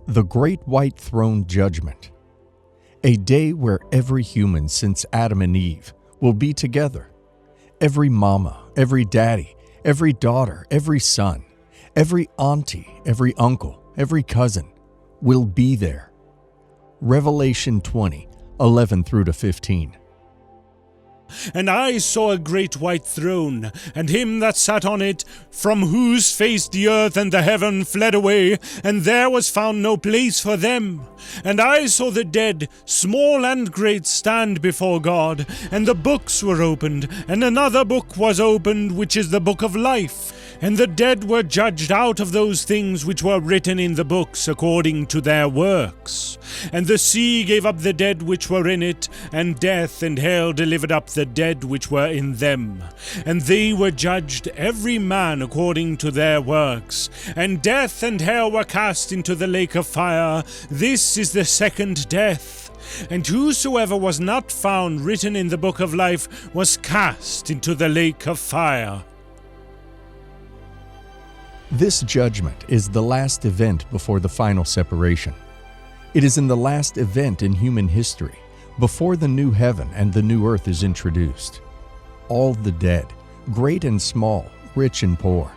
The Great White Throne Judgment. A day where every human since Adam and Eve will be together. Every mama, every daddy, every daughter, every son, every auntie, every uncle, every cousin will be there. Revelation 20:11-15. And I saw a great white throne, and him that sat on it, from whose face the earth and the heaven fled away, and there was found no place for them. And I saw the dead, small and great, stand before God, and the books were opened, and another book was opened, which is the book of life. And the dead were judged out of those things which were written in the books according to their works. And the sea gave up the dead which were in it, and death and hell delivered up the dead which were in them. And they were judged every man according to their works. And death and hell were cast into the lake of fire. This is the second death. And whosoever was not found written in the book of life was cast into the lake of fire. This judgment is the last event before the final separation. It is in the last event in human history, before the new heaven and the new earth is introduced. All the dead, great and small, rich and poor,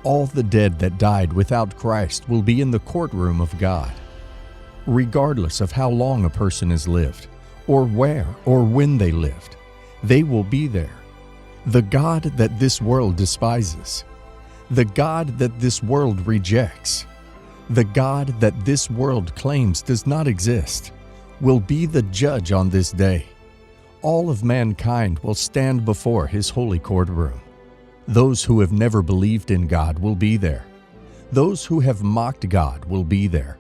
all the dead that died without Christ will be in the courtroom of God. Regardless of how long a person has lived, or where or when they lived, they will be there. The God that this world despises, the God that this world rejects, the God that this world claims does not exist, will be the judge on this day. All of mankind will stand before his holy courtroom. Those who have never believed in God will be there. Those who have mocked God will be there.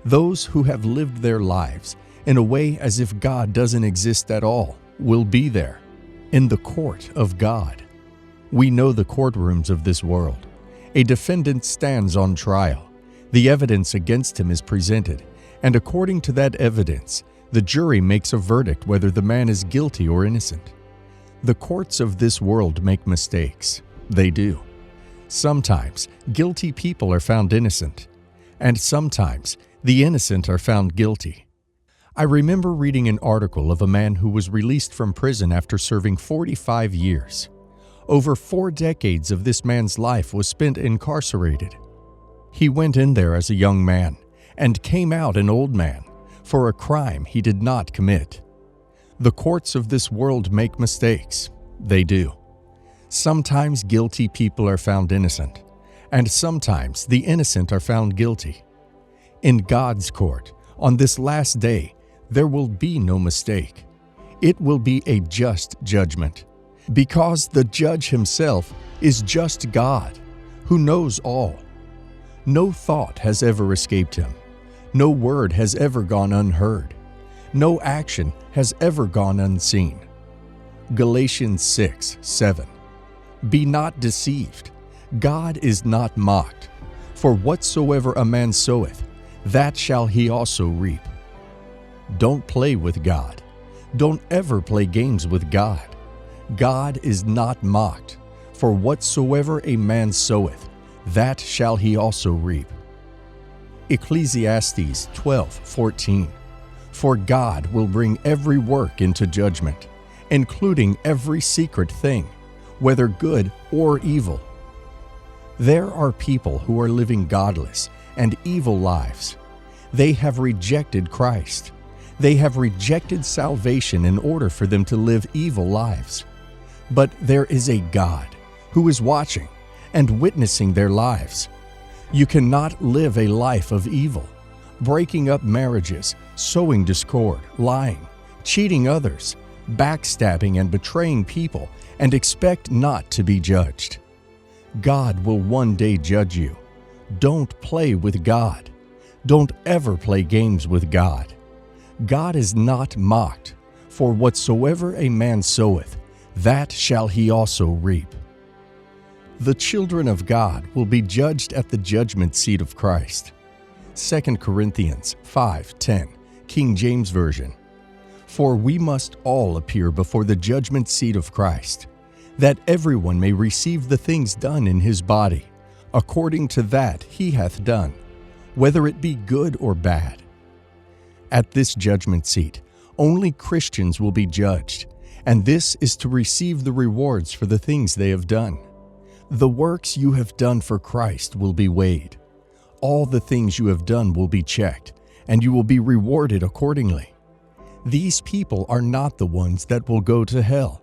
Those who have lived their lives in a way as if God doesn't exist at all will be there, in the court of God. We know the courtrooms of this world. A defendant stands on trial. The evidence against him is presented, and according to that evidence, the jury makes a verdict whether the man is guilty or innocent. The courts of this world make mistakes. They do. Sometimes guilty people are found innocent, and sometimes the innocent are found guilty. I remember reading an article of a man who was released from prison after serving 45 years. Over 4 decades of this man's life was spent incarcerated. He went in there as a young man and came out an old man for a crime he did not commit. The courts of this world make mistakes. They do. Sometimes guilty people are found innocent, and sometimes the innocent are found guilty. In God's court, on this last day, there will be no mistake. It will be a just judgment, because the judge himself is just God, who knows all. No thought has ever escaped him. No word has ever gone unheard. No action has ever gone unseen. Galatians 6:7. Be not deceived. God is not mocked. For whatsoever a man soweth, that shall he also reap. Don't play with God. Don't ever play games with God. God is not mocked. For whatsoever a man soweth, that shall he also reap. Ecclesiastes 12:14. For God will bring every work into judgment, including every secret thing, whether good or evil. There are people who are living godless and evil lives. They have rejected Christ. They have rejected salvation in order for them to live evil lives. But there is a God who is watching and witnessing their lives. You cannot live a life of evil, breaking up marriages, sowing discord, lying, cheating others, backstabbing and betraying people, and expect not to be judged. God will one day judge you. Don't play with God. Don't ever play games with God. God is not mocked, for whatsoever a man soweth, that shall he also reap. The children of God will be judged at the judgment seat of Christ. 2 Corinthians 5:10, King James Version. For we must all appear before the judgment seat of Christ, that everyone may receive the things done in his body, according to that he hath done, whether it be good or bad. At this judgment seat, only Christians will be judged, and this is to receive the rewards for the things they have done. The works you have done for Christ will be weighed. All the things you have done will be checked, and you will be rewarded accordingly. These people are not the ones that will go to hell.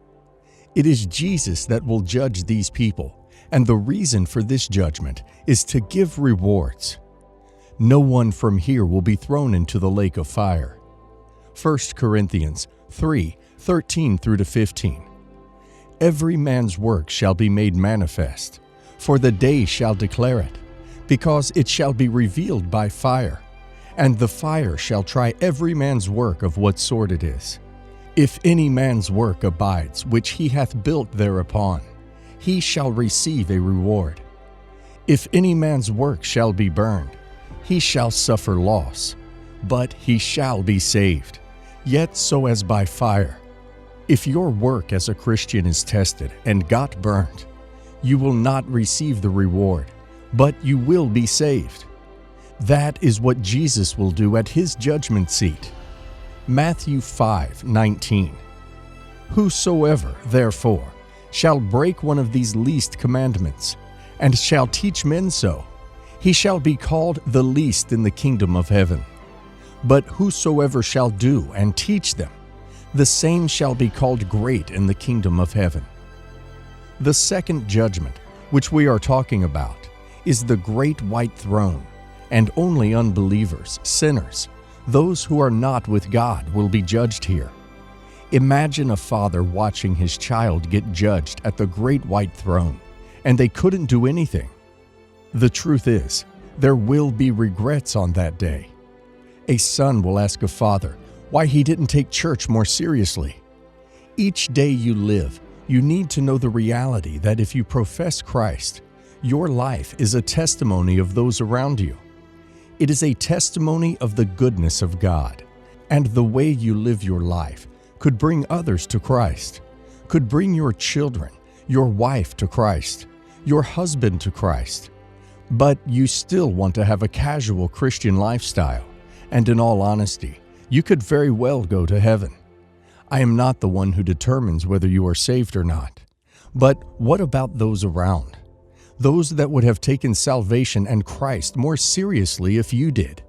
It is Jesus that will judge these people, and the reason for this judgment is to give rewards. No one from here will be thrown into the lake of fire. 1 Corinthians 3:13 through to 15. Every man's work shall be made manifest, for the day shall declare it, because it shall be revealed by fire, and the fire shall try every man's work of what sort it is. If any man's work abides which he hath built thereupon, he shall receive a reward. If any man's work shall be burned, he shall suffer loss, but he shall be saved, yet so as by fire. If your work as a Christian is tested and got burnt, you will not receive the reward, but you will be saved. That is what Jesus will do at his judgment seat. Matthew 5:19. Whosoever, therefore, shall break one of these least commandments, and shall teach men so, he shall be called the least in the kingdom of heaven. But whosoever shall do and teach them, the same shall be called great in the kingdom of heaven. The second judgment, which we are talking about, is the great white throne, and only unbelievers, sinners, those who are not with God will be judged here. Imagine a father watching his child get judged at the great white throne, and they couldn't do anything. The truth is, there will be regrets on that day. A son will ask a father why he didn't take church more seriously. Each day you live, you need to know the reality that if you profess Christ, your life is a testimony of those around you. It is a testimony of the goodness of God, and the way you live your life could bring others to Christ, could bring your children, your wife to Christ, your husband to Christ. But you still want to have a casual Christian lifestyle, and in all honesty, you could very well go to heaven. I am not the one who determines whether you are saved or not. But what about those around? Those that would have taken salvation and Christ more seriously if you did.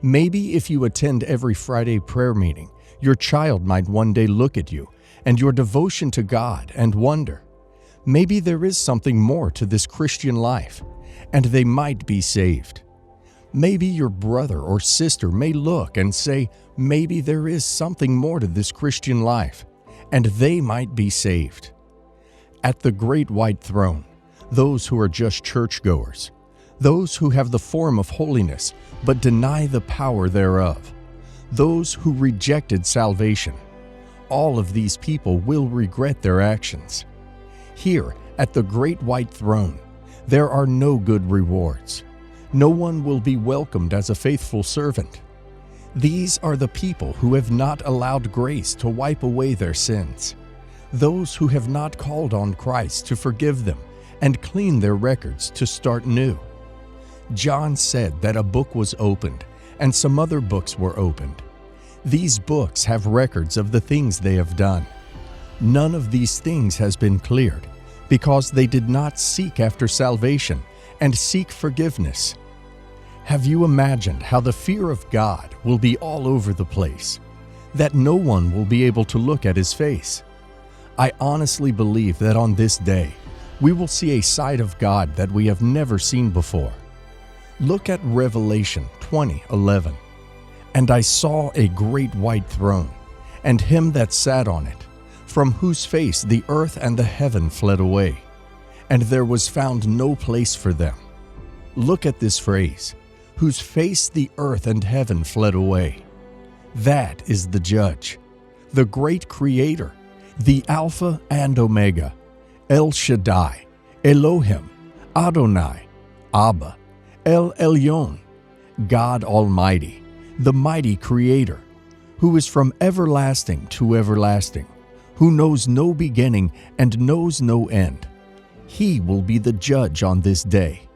Maybe if you attend every Friday prayer meeting, your child might one day look at you and your devotion to God and wonder, maybe there is something more to this Christian life, and they might be saved. Maybe your brother or sister may look and say, maybe there is something more to this Christian life, and they might be saved. At the great white throne, those who are just churchgoers, those who have the form of holiness but deny the power thereof, those who rejected salvation, all of these people will regret their actions. Here, at the great white throne, there are no good rewards. No one will be welcomed as a faithful servant. These are the people who have not allowed grace to wipe away their sins, those who have not called on Christ to forgive them and clean their records to start new. John said that a book was opened, and some other books were opened. These books have records of the things they have done. None of these things has been cleared, because they did not seek after salvation and seek forgiveness. Have you imagined how the fear of God will be all over the place, that no one will be able to look at his face? I honestly believe that on this day, we will see a side of God that we have never seen before. Look at Revelation 20:11. And I saw a great white throne, and him that sat on it, from whose face the earth and the heaven fled away, and there was found no place for them. Look at this phrase, whose face the earth and heaven fled away. That is the Judge, the great Creator, the Alpha and Omega, El Shaddai, Elohim, Adonai, Abba, El Elyon, God Almighty, the mighty Creator, who is from everlasting to everlasting, who knows no beginning and knows no end. He will be the Judge on this day.